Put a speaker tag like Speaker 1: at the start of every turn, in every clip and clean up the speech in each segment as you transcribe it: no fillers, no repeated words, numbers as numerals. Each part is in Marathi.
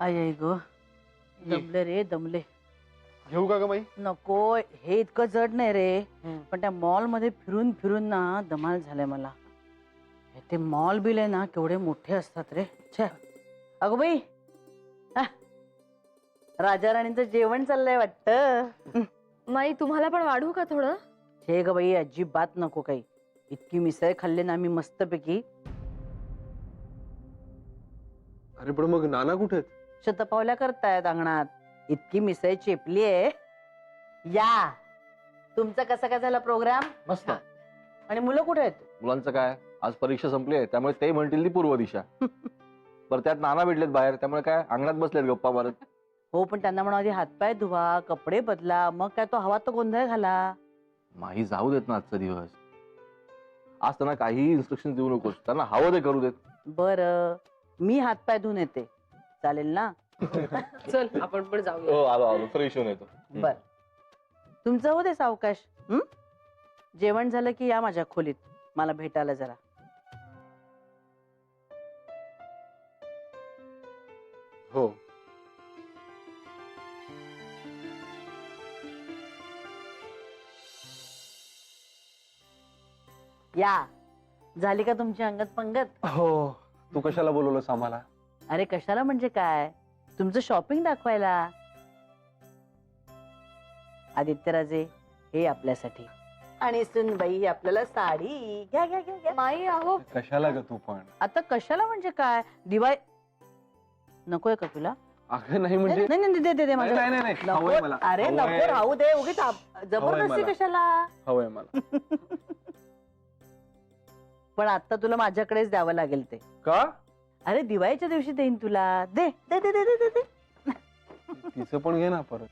Speaker 1: आई ग दमले रे दमले.
Speaker 2: घेऊ का ग बाई?
Speaker 1: नको, हे इतकं जड नाही रे, पण त्या मॉल मध्ये फिरून फिरून ना दमाल झालंय मला. ते मॉल बिल आहे ना केवढे मोठे असतात रे. छे अगो बाई, राजा राणींचं जेवण चाललंय वाटतं.
Speaker 3: माई तुम्हाला पण वाढू का थोडं?
Speaker 1: छे ग बाई, अजिबात नको काही. इतकी मिसळ खाल्ली ना आम्ही मस्तपैकी.
Speaker 2: अरे पण मग नाना कुठे आहेत?
Speaker 1: शतपावल्या करतायत अंगणात. इतकी मिसळ चेपली आहे. या, तुमचा कसा काय झाला प्रोग्राम?
Speaker 4: मस्त.
Speaker 1: आणि मुलं कुठे आहेत?
Speaker 4: मुलांचं काय, आज परीक्षा संपली आहे त्यामुळे ते म्हणतील ती पूर्व दिशा. बरं त्यात नाना भेटलेत बाहेर, त्यामुळे काय अंगणात बसलेत गप्पा मारत.
Speaker 1: हो, पण त्यांना म्हणा आधी हातपाय धुवा, कपडे बदला, मग काय तो हवा तो गोंधळ घाला.
Speaker 4: माही जाऊ देत ना आजचा दिवस. आज त्यांना काहीही इन्स्ट्रक्शन देऊ नकोस, त्यांना हवं ते करू देत.
Speaker 1: बर, मी हातपाय धुवून येते, चालेल ना?
Speaker 3: चल आपण पण जाऊया.
Speaker 4: हो आलो आलो, फ्रेश होऊन येतो.
Speaker 1: बर, तुमचं हो दे सावकाश. जेवण झालं की या माझ्या खोलीत मला भेटायला जरा.
Speaker 2: हो.
Speaker 1: या, झाली का तुमची अंगत पंगत?
Speaker 2: हो, तू कशाला बोलवलंस आम्हाला?
Speaker 1: अरे कशाला म्हणजे काय, तुमचं शॉपिंग दाखवायला. आदित्यराजे हे आपल्यासाठी, आणि सुनबाई ही आपल्याला साडी. घ्या घ्या घ्या घ्या.
Speaker 3: माई अहो,
Speaker 2: कशाला ग तू पण?
Speaker 1: आता कशाला म्हणजे काय, दिवाळी नकोय का तुला?
Speaker 2: अगं नाही म्हणजे
Speaker 1: नाही नाही दे दे दे माझ्या.
Speaker 2: नाही, नाही, नाही,
Speaker 1: नको.
Speaker 2: हवंय मला.
Speaker 1: अरे
Speaker 2: हवंय.
Speaker 1: नको राहू दे, उगीच जबरदस्ती
Speaker 2: मला.
Speaker 1: कशाला.
Speaker 2: हवंय मला.
Speaker 1: पण आता तुला माझ्याकडेच द्यावं लागेल ते.
Speaker 2: का?
Speaker 1: अरे दिवाळीच्या दिवशी देईन तुला. दे दे दे दे दे दे.
Speaker 2: तिचं पण घे ना परत.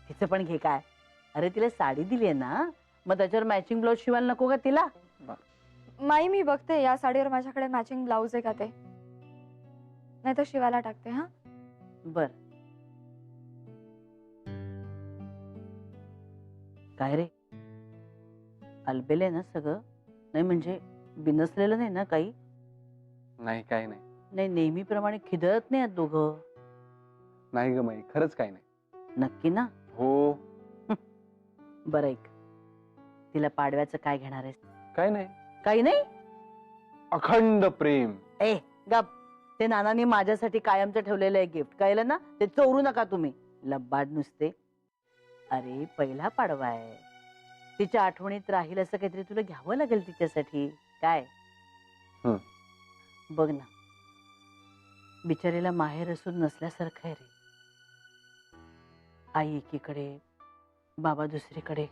Speaker 1: तिचं पण घे काय. अरे तिला साडी दिली आहे ना, मग त्याच्यावर मॅचिंग ब्लाऊज शिवायला नको का तिला?
Speaker 3: माई मी बघते या साडीवर माझ्याकडे मॅचिंग ब्लाऊज आहे का ते, नाही तर शिवायला टाकते. हा
Speaker 1: बर. काय रे, अलबेले ना सगळं? नाही म्हणजे बिनसलेलं नाही ना काही?
Speaker 2: नाही काही नाही.
Speaker 1: नाही, नेहमीप्रमाणे खिदळत नाही दोघं?
Speaker 2: नाही ग माई, खरंच काही नाही.
Speaker 1: नक्की ना?
Speaker 2: हो.
Speaker 1: बरं, ऐक, तिला पाडव्याचं काय घेणार आहेस?
Speaker 2: काय नाही,
Speaker 1: काही नाही.
Speaker 2: अखंड प्रेम.
Speaker 1: ए गप, ते नानांनी माझ्यासाठी कायमचं ठेवलेलं आहे गिफ्ट, कळलं ना? ते चोरू नका तुम्ही, लब्बाड नुसते. अरे पहिला पाडवा आहे, तिच्या आठवणीत राहील असं काहीतरी तुला घ्यावं लागेल तिच्यासाठी. काय बघ ना, बिचारीला माहेर असून नसल्यासारखं आहे रे. आई एकीकडे, बाबा दुसरीकडे.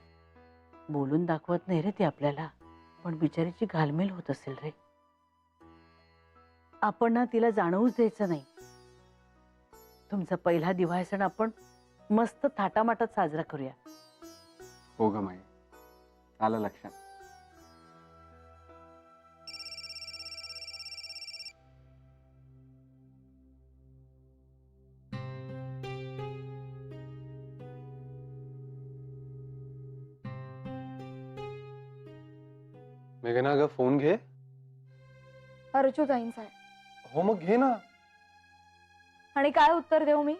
Speaker 1: बोलून दाखवत नाही रे ती आपल्याला, पण बिचारीची घालमेल होत असेल रे. आपण ना तिला जाणवूच द्यायचं नाही. तुमचा पहिला दिवाळी सण आपण मस्त थाटामाटात साजरा करूया.
Speaker 2: हो ग माई, आलं लक्षात. मेघना ग फोन घे.
Speaker 3: अर्जुताईंचा आहे.
Speaker 2: हो मग घे ना.
Speaker 3: आणि काय उत्तर देऊ मी?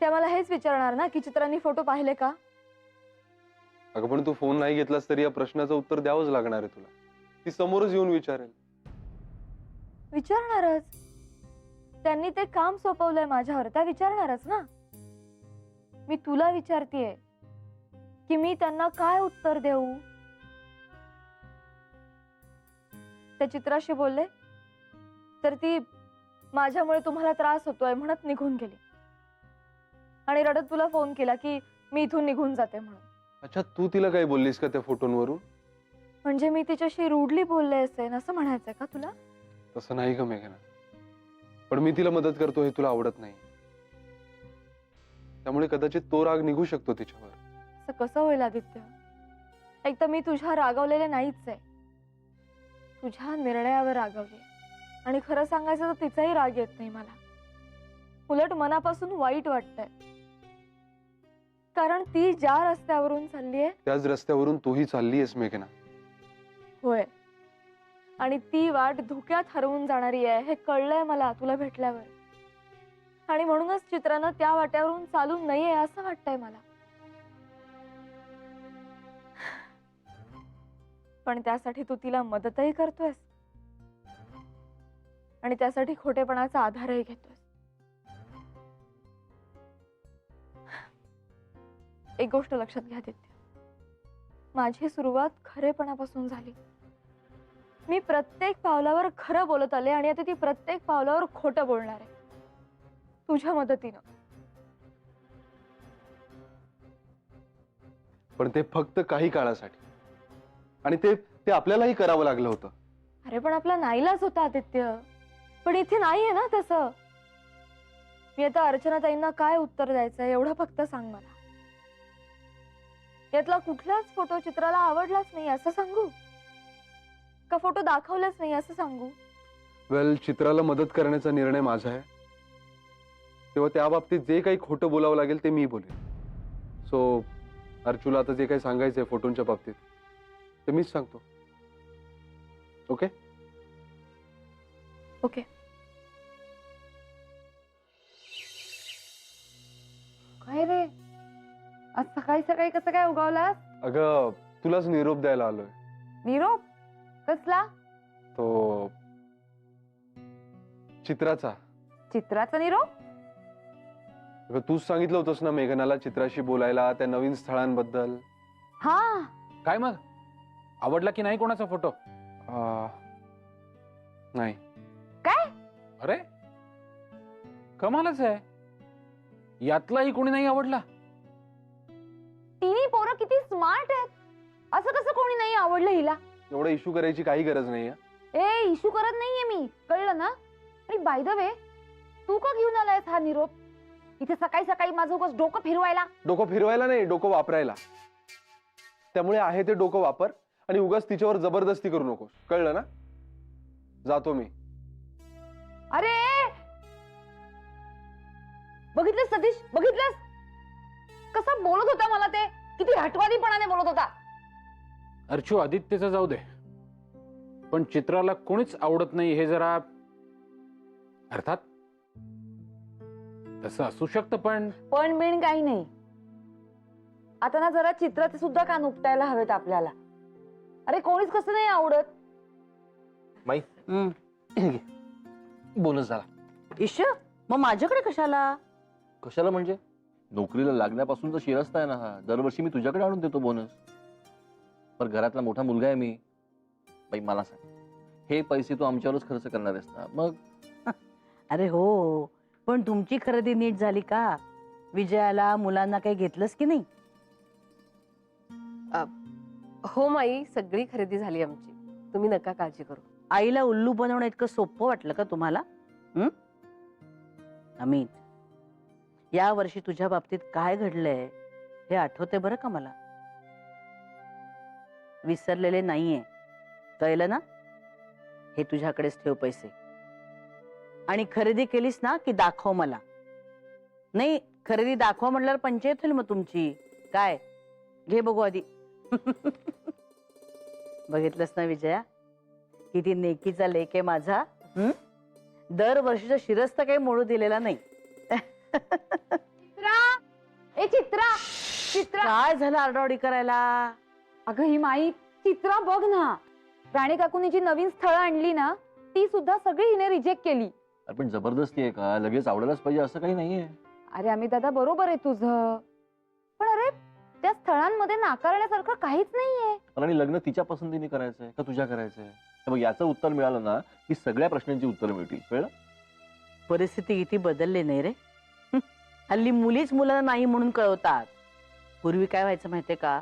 Speaker 3: त्या मला हेच विचारणार ना की चित्रांनी फोटो पाहिले का.
Speaker 2: अगं पण तू फोन नाही घेतलास तरी या प्रश्नाचं उत्तर द्यावंच लागणार आहे तुला. ती समोरच येऊन विचारेल.
Speaker 3: विचारणारच, त्यांनी ते काम सोपवलंय माझ्यावर, त्या विचारणारच ना. मी तुला विचारतीये की मी त्यांना काय उत्तर देऊ. त्या चित्राशी बोलले तर ती माझ्यामुळे तुम्हाला त्रास होतोय म्हणत निघून गेली, आणि रडत तुला फोन केला की मी इथून निघून जाते म्हणून.
Speaker 2: अच्छा, तू तिला काय बोललीस का त्या फोटोंवरून?
Speaker 3: म्हणजे मी तिच्याशी रूडली बोलले असेल असं म्हणायचंय का तुला?
Speaker 2: तसं नाही ग मेघना, पण मी तिला मदत करतो हे तुला आवडत नाही, त्यामुळे कदाचित तो राग निघू शकतो तिच्यावर.
Speaker 3: असं कसं होईल आदित्य? एक तर मी तुझ्या रागवलेले नाहीच आहे, तुझ्या निर्णयावर रागवले. आणि खरं सांगायचं तर तिचाही राग येत नाही मला, उलट मनापासून वाईट वाटतंय. कारण ती ज्या रस्त्यावरून चाललीये
Speaker 2: त्याच रस्त्यावरून तूही चाललीयस मेघना.
Speaker 3: होय, आणि ती वाट धुक्यात हरवून जाणारी आहे हे कळलंय मला तुला भेटल्यावर. आणि म्हणूनच चित्रानं त्या वाट्यावरून चालू नये असं वाटतंय मला. पण त्यासाठी तू तिला मदतही करतोयस आणि त्यासाठी खोटेपणाचा आधारही घेतोयस. एक गोष्ट लक्षात घ्या दित्य, माझी सुरुवात खरेपणापासून झाली. मी प्रत्येक पावलावर खरं बोलत आले आणि आता ती प्रत्येक पावलावर खोटं बोलणार आहे तुझ्या मदतीनं.
Speaker 2: पण ते फक्त काही काळासाठी, आणि ते आपल्यालाही करावं लागलं होतं.
Speaker 3: अरे पण आपला नाईलाज होता आदित्य. पण इथे नाहीये ना तसं. मी आता अर्चनाताईंना काय उत्तर द्यायचं एवढं फक्त सांग मला. यातला कुठलाच फोटो चित्राला आवडलाच नाही असं सांगू का फोटो दाखवलाच नाही असं सांगू?
Speaker 2: वेल, चित्राला मदत करण्याचा निर्णय माझा आहे, तेव्हा त्या बाबतीत जे काही खोटं बोलावं लागेल ते मी बोलेन. सो अर्जुला आता जे काही सांगायचंय फोटोंच्या बाबतीत ते मीच सांगतो. ओके?
Speaker 3: ओके.
Speaker 5: काय रे, आज सकाळी सकाळी कसं काय उगावलास?
Speaker 2: अगं, तुलाच निरोप द्यायला आलोय.
Speaker 5: निरोप कसला?
Speaker 2: तो चित्राचा.
Speaker 5: चित्राचा निरोप?
Speaker 2: अगं, तूच सांगितलं होतंस ना मेघनाला चित्राशी बोलायला, त्या नवीन स्थळांबद्दल.
Speaker 5: हा,
Speaker 6: काय मग, आवडला की नाही कोणाचा फोटो?
Speaker 2: नाही.
Speaker 5: काय?
Speaker 6: अरे कमालच आहे, यातलाही कोणी नाही आवडला.
Speaker 5: तिन्ही पोरं किती स्मार्ट आहेत. असं कसं कोणी नाही आवडलं हिला?
Speaker 2: एवढा इश्यू करायची काही गरज नाहीये.
Speaker 5: ए, इशू करत नाहीये मी, कळलं ना? आणि बाय द वे, तू का घेऊन आलायस हा निरोप इथे सकाळी सकाळी माझं उगाच डोकं फिरवायला?
Speaker 2: डोकं फिरवायला नाही, डोकं वापरायला. त्यामुळे आहे ते डोकं वापर आणि उगाच तिच्यावर जबरदस्ती करू नकोस, कळलं ना? जातो मी.
Speaker 5: अरे बघितलंस सतीश, बघितलंस कसा बोलत होता मला? ते किती हटवादीपणाने बोलत होता.
Speaker 6: अर्चू, आदित्यचं जाऊ दे, पण चित्राला कोणीच आवडत नाही हे जरा, अर्थात तसं असू शकतं,
Speaker 5: पण बिण काही नाही. आता ना जरा चित्राचे सुद्धा कान उपटायला हवेत आपल्याला. अरे कोणीच कसं नाही आवडत.
Speaker 4: माई बोनस झाला.
Speaker 1: इश, मग माझ्याकडे कशाला?
Speaker 4: कशाला म्हणजे? नोकरीला लागण्यापासूनचा शिरस्ता आहे ना हा. दरवर्षी मी तुझ्याकडे आणून देतो बोनस. पण घरातला मोठा मुलगा आहे मी. बाई मला सांग, हे पैसे तू आमच्यावरच खर्च करणार आहेस ना? मग
Speaker 1: अरे हो, पण तुमची खरेदी नीट झाली का? विजयाला, मुलांना काही घेतलंस की नाही?
Speaker 7: हो माई, सगळी खरेदी झाली आमची, तुम्ही नका काळजी करू.
Speaker 1: आईला उल्लू बनवणं इतकं सोपं वाटलं का तुम्हाला? अमित, या वर्षी तुझ्या बाबतीत काय घडलंय हे आठवते बरं का मला. विसरलेले नाहीये, कळलं ना? हे तुझ्याकडेच ठेव पैसे. आणि खरेदी केलीस ना की दाखव मला. नाही, खरेदी दाखवा म्हटल्यावर पंचायत होईल मग तुमची. काय घे बघू आधी. बघितलंस ना विजया, किती नेकीचा लेक आहे माझा. दरवर्षीचा शिरस्त काही मोडू दिलेला नाही.
Speaker 5: ए चित्रा, चित्रा,
Speaker 1: काय झालं आरडाओरडी करायला?
Speaker 5: अगं ही माई, चित्रा बघ ना, राणे काकूनी जी नवीन स्थळं आणली ना ती सुद्धा सगळी हिने रिजेक्ट केली.
Speaker 4: अरे पण जबरदस्ती आहे का? लगेच आवडायलाच पाहिजे असं काही नाहीये.
Speaker 5: अरे आम्ही दादा, बरोबर आहे तुझं, पण अरे त्या स्थळांमध्ये नाकारण्यासारखं काहीच नाहीये.
Speaker 4: आणि लग्न तिच्या पसंतीने करायचंय का तुझ्या करायचंय? तर मग याचं उत्तर मिळालं ना की सगळ्या प्रश्नांची उत्तर मिळतील, कळलं?
Speaker 1: परिस्थिती किती बदलली नाही रे. हल्ली मुलीच मुलांना नाही म्हणून कळवतात. पूर्वी काय व्हायचं माहितीये का?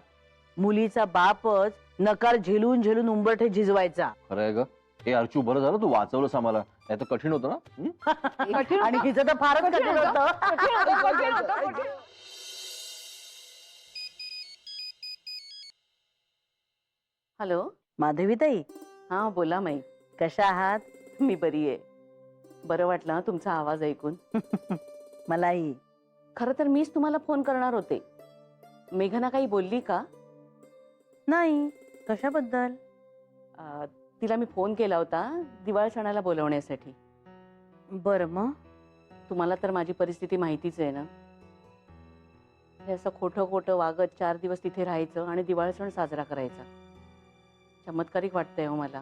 Speaker 1: मुलीचा बापच नकार झेलून झेलून उंबरठे झिजवायचा.
Speaker 4: खरं आहे ग. हे अर्चू, बरं झालं तू वाचवलंस आम्हाला, नाही तर कठीण होतं ना.
Speaker 1: आणि हिचं तर फारच कठीण होतं.
Speaker 5: कठीण होतं.
Speaker 7: हॅलो,
Speaker 1: माधवीताई,
Speaker 7: हा बोला माई.
Speaker 1: कशा आहात?
Speaker 7: मी बरी आहे. बरं वाटलं हं तुमचा आवाज ऐकून.
Speaker 1: मलाही.
Speaker 7: खरं तर मीच तुम्हाला फोन करणार होते. मेघना काही बोलली का?
Speaker 1: नाही, कशाबद्दल?
Speaker 8: तिला मी फोन केला होता दिवाळ सणाला बोलवण्यासाठी.
Speaker 1: बरं मग
Speaker 8: तुम्हाला तर माझी परिस्थिती माहितीच आहे ना. हे असं खोटं खोटं वागत 4 दिवस तिथे राहायचं आणि दिवाळ सण साजरा करायचा. चमत्कारिक वाटतंय हो मला.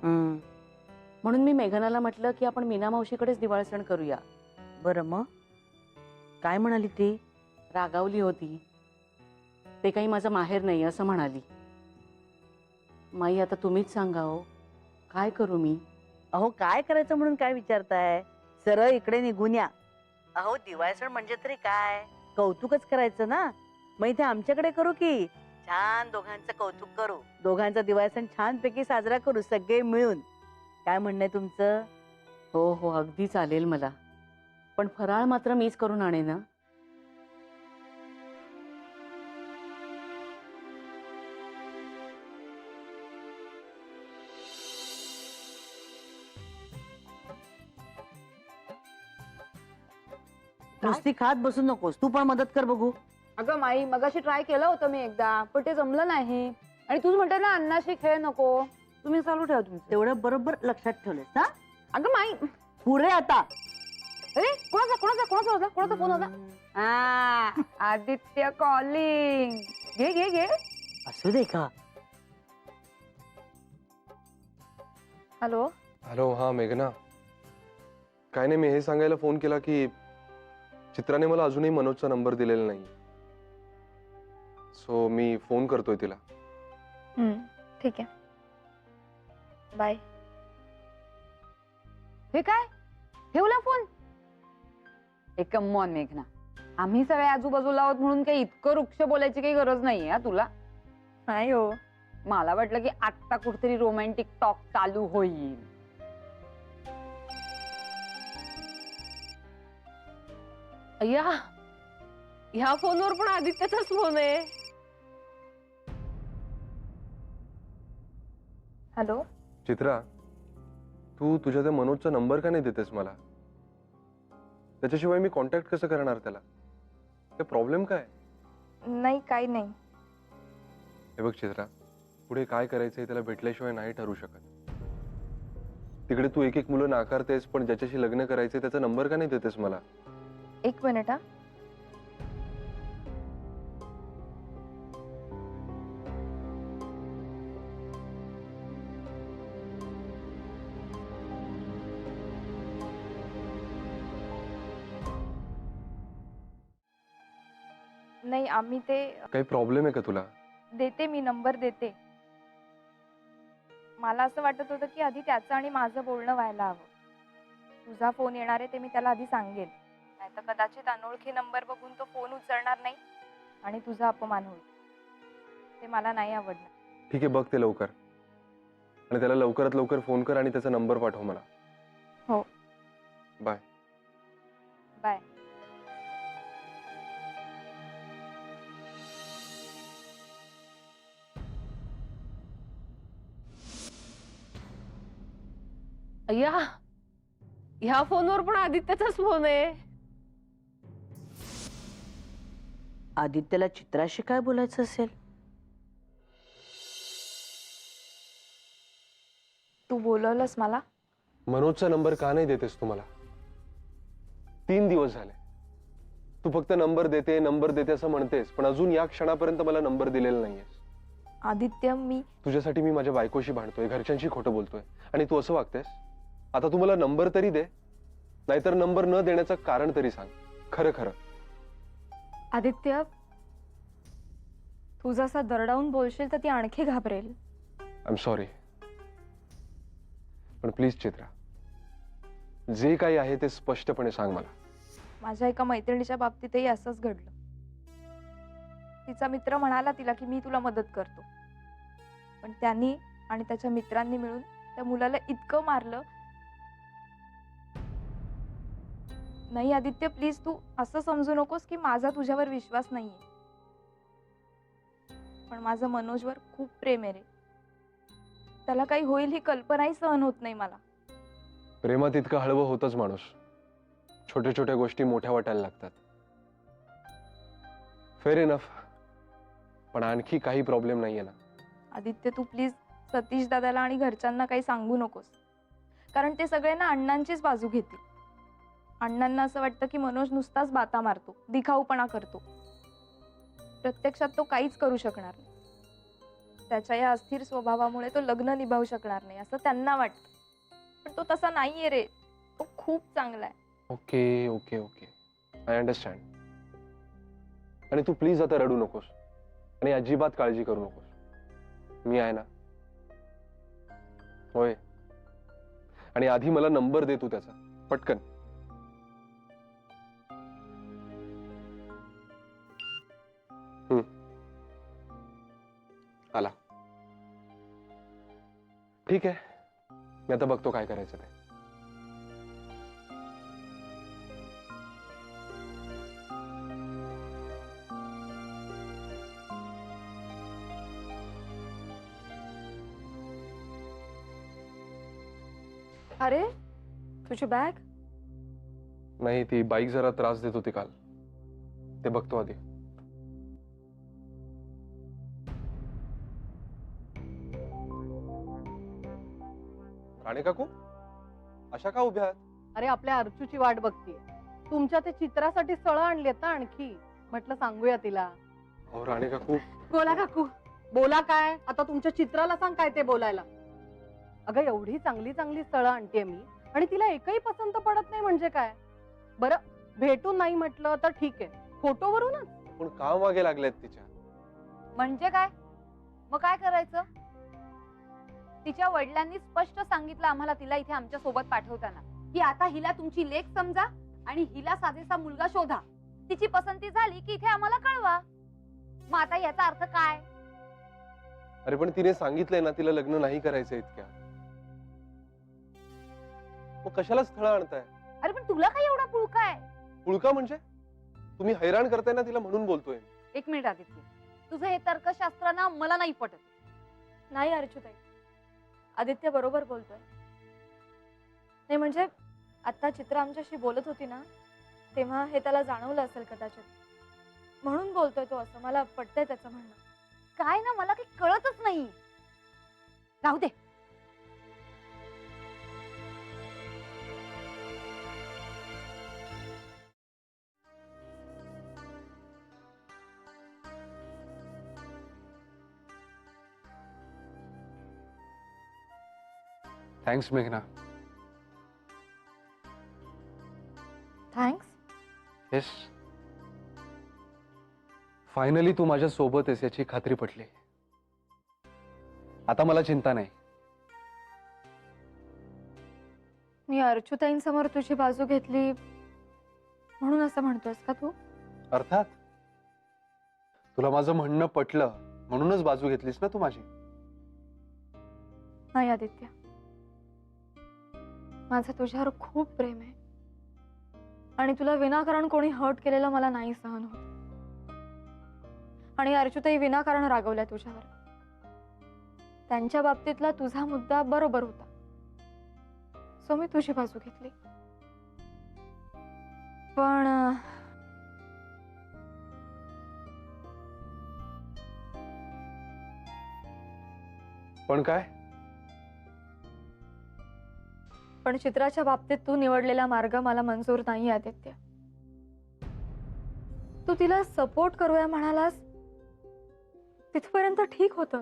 Speaker 1: हं,
Speaker 8: म्हणून मी मेघनाला म्हटलं की आपण मीना मावशीकडेच दिवाळ सण करूया.
Speaker 1: बरं मग काय म्हणाली ती?
Speaker 8: रागावली होती. ते काही माझं माहेर नाही असं म्हणाली. माई आता तुम्हीच सांगा हो, काय करू मी?
Speaker 1: अहो काय करायचं म्हणून काय विचारताय? सरळ इकडे निघून या. अहो दिवाळी सण म्हणजे तरी काय, कौतुकच करायचं ना. मग इथे आमच्याकडे करू की छान दोघांचं कौतुक करू, दोघांचा दिवाळी सण छानपैकी साजरा करू सगळे मिळून. काय म्हणणं आहे तुमचं?
Speaker 8: हो हो अगदी चालेल मला, पण फराळ मात्र मीच करून आणेन ना.
Speaker 1: नुसती खात बसू नकोस, तू पण मदत कर बघू.
Speaker 5: अगं माई मगाशी ट्राय केलं होतं मी एकदा, पण ते जमलं नाही. आणि तूच म्हणते ना अन्नाशी खेळ नको. तुम्ही चालू ठेवा तुमचं.
Speaker 1: तेवढं बरोबर लक्षात ठेवलंस ना.
Speaker 5: अगं माई,
Speaker 1: पुरे आता.
Speaker 5: अरे कोणाचा फोन होता? हा, आदित्य कॉलिंग. घे घे घे.
Speaker 1: असू दे का?
Speaker 3: हॅलो.
Speaker 2: हॅलो, हा मेघना. काय नाही, मी हे सांगायला फोन केला की चित्राने मला अजूनही मनोजचा नंबर दिलेला नाही. सो मी फोन करतोय तिला.
Speaker 3: ठीक आहे. बाय.
Speaker 5: हे काय ठेवला फोन? एक कमॉन मेघना, आम्ही सगळे आजूबाजूला आहोत म्हणून काही इतकं वृक्ष बोलायची काही गरज नाहीये हा तुला.
Speaker 3: नाही हो.
Speaker 5: मला वाटलं की आत्ता कुठेतरी रोमॅन्टिक टॉक चालू होईल.
Speaker 7: अय्या, ह्या फोनवर पण आदित्यचाच फोन आहे.
Speaker 3: हॅलो.
Speaker 2: चित्रा, तू तुझ्या त्या मनोजचा नंबर का नाही देतेस मला? त्याच्याशिवाय मी कॉन्टॅक्ट कसं करणार त्याला? ते प्रॉब्लेम काय?
Speaker 3: नाही काही नाही.
Speaker 2: हे बघ चित्रा, पुढे काय करायचंय त्याला भेटल्याशिवाय नाही ठरू शकत. तिकडे तू एक एक मुलं नाकारतेस, पण ज्याच्याशी लग्न करायचंय त्याचा नंबर का नाही देतेस मला?
Speaker 3: 1 मिनिट हा. नाही आम्ही ते
Speaker 2: काही प्रॉब्लेम आहे का तुला?
Speaker 3: देते, मी नंबर देते. मला असं वाटत होतं की आधी त्याचं आणि माझं बोलणं व्हायला हवं. तुझा फोन येणार आहे ते मी त्याला आधी सांगेल, नाहीतर कदाचित अनोळखी नंबर बघून तो फोन उचलणार नाही आणि तुझा अपमान होईल. ते मला नाही आवडणार.
Speaker 2: ठीक आहे, बघ ते लवकर, आणि त्याला लवकरात लवकर फोन कर आणि त्याचा नंबर पाठव मला.
Speaker 3: हो.
Speaker 2: बाय.
Speaker 3: बाय.
Speaker 7: अय्या, ह्या फोनवर पण आदित्यचाच फोन आहे.
Speaker 1: आदित्यला चित्राशी काय बोलायचं असेल?
Speaker 3: तू बोलवलंस मला?
Speaker 2: मनोजचा नंबर का नाही देतेस तू मला? 3 दिवस झाले तू फक्त नंबर देते असं म्हणतेस, पण अजून या क्षणापर्यंत मला नंबर दिलेला नाहीयेस.
Speaker 3: आदित्य, मी
Speaker 2: तुझ्यासाठी मी माझ्या बायकोशी भांडतोय, घरच्यांशी खोटं बोलतोय, आणि तू असं वागतेस? आता तू मला नंबर तरी दे, नाहीतर नंबर न देण्याचं कारण तरी सांग. खरं खरं.
Speaker 3: आदित्य, तू जसा दरडावून बोलशील तर ती आणखी घाबरेल.
Speaker 2: आय एम सॉरी, पण प्लीज चित्रा, जे काही आहे ते स्पष्टपणे सांग मला.
Speaker 3: माझ्या एका मैत्रिणीच्या बाबतीतही असंच घडलं. तिचा मित्र म्हणाला तिला की मी तुला मदत करतो, पण त्यांनी आणि त्याच्या मित्रांनी मिळून त्या मुलाला इतकं मारलं. नाही आदित्य, प्लीज तू असं समजू नकोस की माझा तुझ्यावर विश्वास नाहीये, पण माझं मनोजवर खूप प्रेम आहे रे. त्याला काही होईल ही कल्पनाही सहन होत नाही मला.
Speaker 2: प्रेमात इतकं हळवं होतच माणूस, छोट्या छोट्या गोष्टी मोठ्या वाटायला लागतात. फेअर इनफ, पण आणखी काही प्रॉब्लेम नाहीये ना?
Speaker 3: आदित्य, तू प्लीज सतीश दादाला आणि घरच्यांना काही सांगू नकोस, कारण ते सगळे ना अण्णांचीच बाजू घेतील. अण्णांना असं वाटतं की मनोज नुसताच बाता मारतो, दिखाऊपणा करतो. प्रत्यक्षात तो काहीच करू शकणार नाही. त्याच्या या अस्थिर स्वभावामुळे तो लग्न निभावू शकणार नाही असं त्यांना वाटतं. पण तो तसा नाहीये रे, तो खूप चांगला आहे.
Speaker 2: Okay okay okay, I understand. आणि तू प्लीज आता रडू नकोस आणि अजिबात काळजी करू नकोस. मी आहे ना. होय. आणि आधी मला नंबर दे तू त्याचा, पटकन. आला. ठीक आहे, मी आता बघतो काय करायचं ते.
Speaker 3: अरे तुझी बॅग?
Speaker 2: नाही, ती बाईक जरा त्रास देत होती काल, ते बघतो आधी. राणे काकू, अशा का उभ्या आहात?
Speaker 9: अरे आपल्या अर्चूची वाट बघतीये. तुमच्या ते चित्रासाठी स्थळं आणलीत ना आणखी, म्हटलं सांगूया तिला.
Speaker 2: अहो राणे काकू.
Speaker 9: बोला काकू. बोला काय? आता तुमच्या चित्राला सांग काय ते बोलायला. अगं एवढी चांगली चांगली स्थळं आणते मी आणि तिला एकही पसंत पडत नाही म्हणजे काय? बरं भेटून नाही म्हटलं तर ठीक आहे, फोटोवरूनच.
Speaker 2: पण का मागे लागल्यात तिच्या?
Speaker 5: म्हणजे काय? मग काय करायचं? तिच्या वडिलांनी स्पष्ट सांगितलं आम्हाला तिला इथे आमच्या सोबत पाठवताना की आता हिला तुमची लेक समजा आणि हिला साजेसा मुलगा शोधा. तिची पसंती झाली की इथे आम्हाला कळवा. मग आता याचा अर्थ काय?
Speaker 2: अरे पण तिने सांगितलंय ना तिला लग्न नाही करायचं इतक्या. मग कशाला स्थळ आणताय?
Speaker 5: अरे पण तुला काय एवढा पुळका आहे?
Speaker 2: पुळका म्हणजे? तुम्ही हैराण करताय ना तिला म्हणून बोलतोय.
Speaker 5: एक मिनिट आदित्य, तुझं हे तर्कशास्त्र ना मला नाही पटत.
Speaker 3: नाही अर्चुताई, आदित्य बरोबर बोलतोय. नाही म्हणजे आता चित्र आमच्याशी बोलत होती ना, तेव्हा हे त्याला जाणवलं असेल कदाचित, म्हणून बोलतोय तो असं. मला पटतंय त्याचं म्हणणं.
Speaker 5: काय ना मला काही कळतच नाही. राहू दे.
Speaker 2: थँक्स मेघना.
Speaker 3: थँक्स.
Speaker 2: येस, फायनली तू माझ्या सोबत आहेस याची खात्री पटली. आता मला चिंता नाही.
Speaker 3: मी अर्चुताईंसमोर तुझी बाजू घेतली म्हणून असं म्हणतोयस का तू?
Speaker 2: अर्थात तुला माझं म्हणणं पटलं म्हणूनच बाजू घेतलीस ना तू माझी.
Speaker 3: नाही आदित्य, माझं तुझ्यावर खूप प्रेम आहे आणि तुला विनाकारण कोणी हर्ट केलेलं मला नाही सहन होत. आणि अर्चुताई विनाकारण रागवल्या तुझ्यावर. त्यांच्या बाबतीतला तुझा मुद्दा बरोबर होता, सो मी तुझी बाजू घेतली.
Speaker 2: पण काय?
Speaker 3: पण चित्राच्या बाबतीत तू निवडलेला मार्ग मला मंजूर नाही आदित्य. तू तिला सपोर्ट करूया म्हणालास तिथपर्यंत ठीक होतं,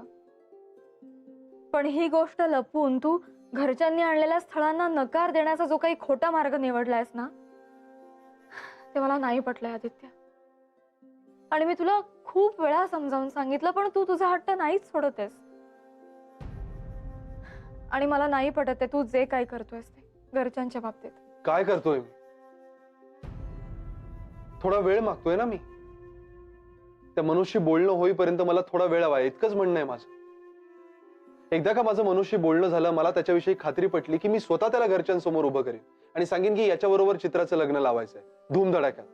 Speaker 3: पण ही गोष्ट लपवून तू घरच्यांनी आणलेल्या स्थळांना नकार देण्याचा जो काही खोटा मार्ग निवडलायस ना, ते मला नाही पटलंय आदित्य. आणि मी तुला खूप वेळा समजावून सांगितलं, पण तू तुझा हट्ट नाहीच सोडतेस. आणि मला नाही पटत आहे तू जे काय करतोयस ते घरच्यांच्या बाबतीत.
Speaker 2: काय करतोय मी? थोडा वेळ मागतोय ना मी. त्या मनुष्य बोलणं होईपर्यंत मला थोडा वेळ हवा, इतकंच म्हणणं आहे माझं. एकदा का माझं मनुष्य बोलणं झालं, मला त्याच्याविषयी खात्री पटली की मी स्वतः त्याला घरच्यांसमोर उभं करेन आणि सांगेन की याच्याबरोबर चित्राचं लग्न लावायचंय धूमधडाक्यात.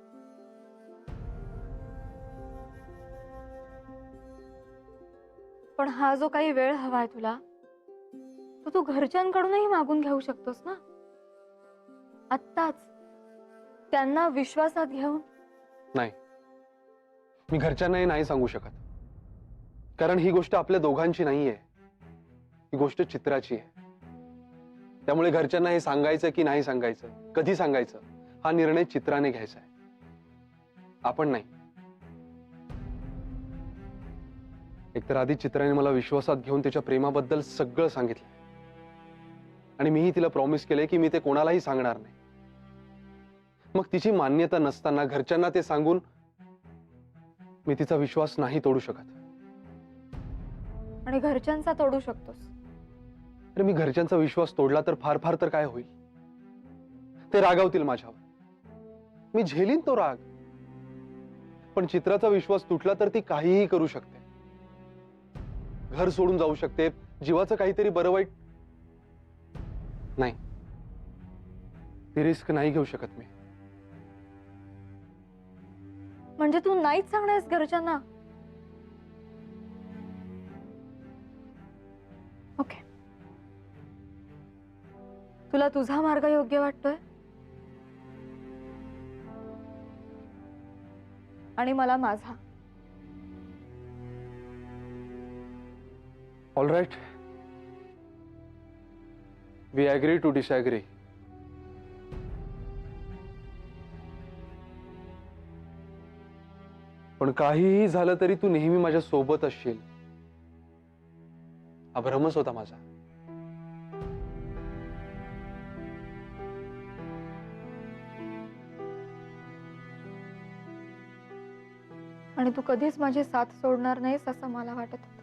Speaker 3: पण हा जो काही वेळ हवाय तुला, तो तू घरच्यांकडूनही मागून घेऊ शकतोस ना आत्ताच, त्यांना विश्वासात घेऊन.
Speaker 2: नाही, मी घरच्यांनाही नाही सांगू शकत, कारण ही गोष्ट आपल्या दोघांची नाहीये. ही गोष्ट चित्राची आहे. त्यामुळे घरच्यांना हे सांगायचं की नाही सांगायचं, कधी सांगायचं, हा निर्णय चित्राने घ्यायचा आहे, आपण नाही. एकतर आधी चित्राने मला विश्वासात घेऊन त्याच्या प्रेमाबद्दल सगळं सांगितलं आणि मीही तिला प्रॉमिस केलंय की मी ते कोणालाही सांगणार नाही. मग तिची मान्यता नसताना घरच्यांना ते सांगून मी तिचा विश्वास नाही तोडू शकत.
Speaker 3: आणि घरच्यांचा तोडू शकतोस.
Speaker 2: अरे मी घरच्यांचा विश्वास तोडला तर फार फार तर काय होईल? ते रागावतील माझ्यावर, मी झेलीन तो राग. पण चित्राचा विश्वास तुटला तर ती काहीही करू शकते, घर सोडून जाऊ शकते, जीवाचं काहीतरी बरं वाईट. नाही, ती रिस्क नाही घेऊ शकत मी.
Speaker 3: म्हणजे तू नाहीच सांगणारस घरच्यांना? ओके, तुला तुझा मार्ग योग्य वाटतोय आणि मला माझा.
Speaker 2: All right, we agree to disagree. पण काहीही झालं तरी तू नेहमी माझ्या सोबत असशील, हा भ्रमच होता माझा.
Speaker 3: आणि तू कधीच माझी साथ सोडणार नाहीस असं मला वाटत होतं.